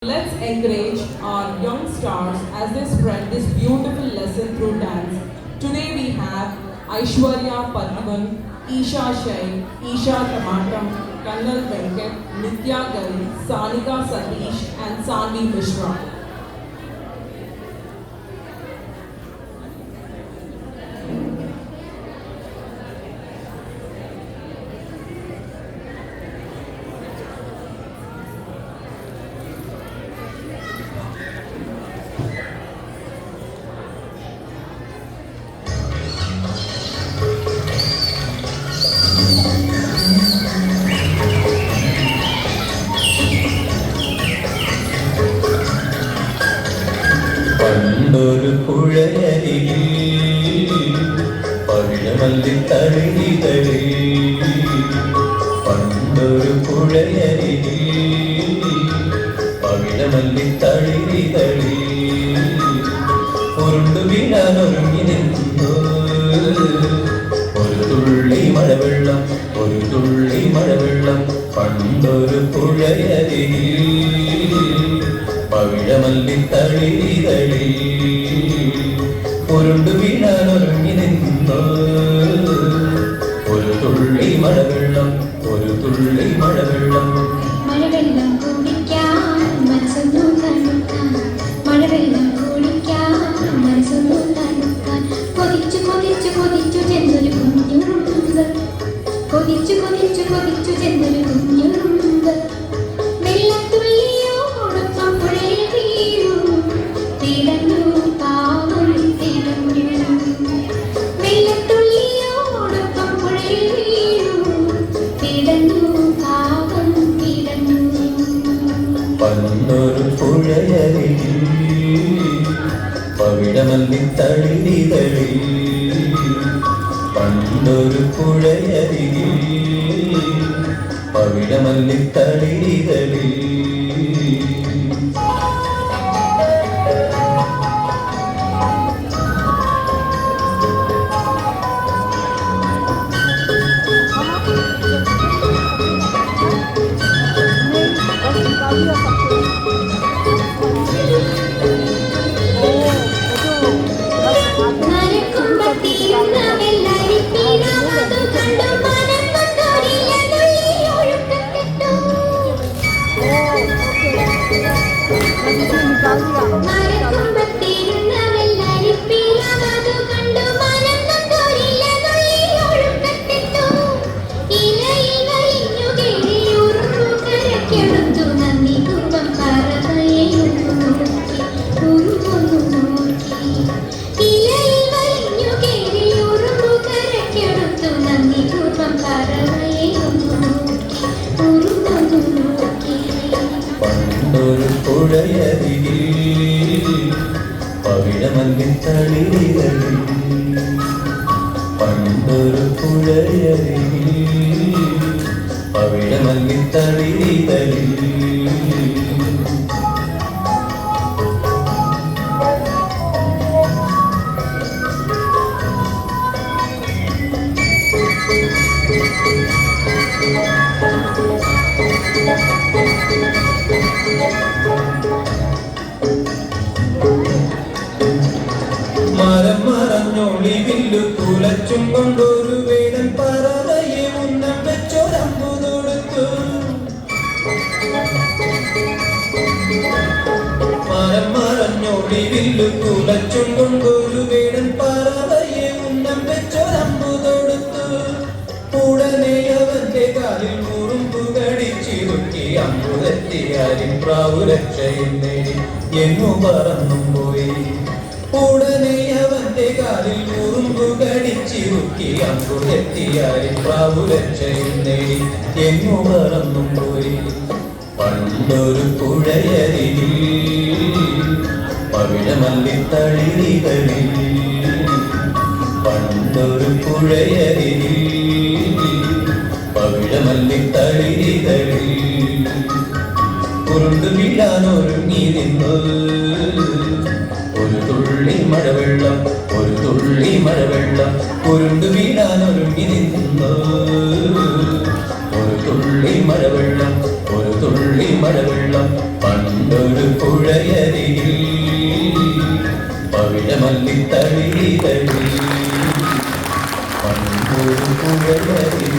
Let's encourage our young stars as they spread this beautiful lesson through dance. Today we have Aishwarya Padman, Isha Shai, Isha Tamatam, Kannal Venkat, Nitya Gali, Sanika Satish and Sanvi Mishra. പണ്ടൊരു പുഴയരികിൽ പവിഴമല്ലിത്തളിരികളിൽ പണ്ടൊരു പുഴയരികിൽ പവിഴമല്ലിത്തളിരികളിൽ ഉരുണ്ടു വീഴാനൊരുങ്ങി നിന്നു ഒരു തുള്ളി മഴവെള്ളം ഒരു തുള്ളി മഴവെള്ളം പണ്ടൊരു പുഴയരികിൽ പവിഴമല്ലിത്തളിരികളിൽ ഉരുണ്ടു വീഴാനൊരുങ്ങി നിന്നു ഒരു തുള്ളി മഴവെള്ളം ഒരു തുള്ളി മഴവെള്ളം മഴവെള്ളം കുടിക്കാൻ മനസ്സൊന്നു തണുക്കാൻ മഴവെള്ളം കുടിക്കാൻ മനസ്സൊന്നു തണുക്കാൻ കൊതിച്ചു കൊതിച്ചു കൊതിച്ചു ചെന്നൊരു കുഞ്ഞുറുമ്പ് കൊതിച്ചു കൊതിച്ചു കൊതിച്ചു ചെന്നൊരു കുഞ്ഞുറുമ്പ് വെള്ളത്തുള്ളിയോടൊപ്പം പുഴയിൽ വീഴൂ തിടഞ്ഞു പാവം തിടഞ്ഞു വെള്ളത്തുള്ളിയോടൊപ്പം പുഴയിൽ വീഴൂ തിടഞ്ഞു പാവം തിടഞ്ഞു പണ്ടൊരു പുഴയരികിൽ പവിഴമല്ലിത്തളിരികളിൽ പണ്ടൊരു പുഴയരികിൽ പവിഴമല്ലിത്തളിരികളിൽ പണ്ടൊരു പുഴയരികിൽ പവിഴമല്ലിത്തളിരികളിൽ പണ്ടൊരു പുഴയരികിൽ പവിഴമല്ലിത്തളിരികളിൽ മരം മറഞ്ഞൊളിവില്ലു തുലച്ചും കൊണ്ടൊരു വേടൻ പറവയെ ഉന്നം വെച്ചൊരമ്പു തൊടുത്തു മരം മറഞ്ഞൊളിവില്ലു തുലച്ചും കൊണ്ടൊരു വേടൻ പറവയെ ഉന്നം വെച്ചൊരമ്പു തൊടുത്തു ഉടനെ അവന്റെ കാലിൽ കുറുമ്പു കടിച്ചിരുക്കി അമ്പുതെത്തിയാലും പ്രാവുരക്ഷയും നേടി എങ്ങു പറന്നും പോയി ഉടനെ അവന്റെ കാലിൽ കുറുമ്പു കടിച്ചിരുക്കി അമ്പുതെത്തിയാലും പ്രാവുരക്ഷയും നേടി എങ്ങു പറന്നും പോയി പണ്ടൊരു പുഴയരികിൽ പവിഴമല്ലിത്തളിരികളിൽ പണ്ടൊരു പുഴയരികിൽ പവിഴമല്ലിത്തളിരികളിൽ ഉരുണ്ടു വീഴാനൊരുങ്ങി നിന്നു ഒരു തുള്ളി മഴവെള്ളം ഒരു തുള്ളി മഴവെള്ളം ഉരുണ്ടു വീഴാനൊരുങ്ങി നിന്നു ഒരു തുള്ളി മഴവെള്ളം ഒരു തുള്ളി മഴവെള്ളം പണ്ടൊരു പുഴയരികിൽ പവിഴമല്ലിത്തളികളിൽ പണ്ടൊരു പുഴയരികിൽ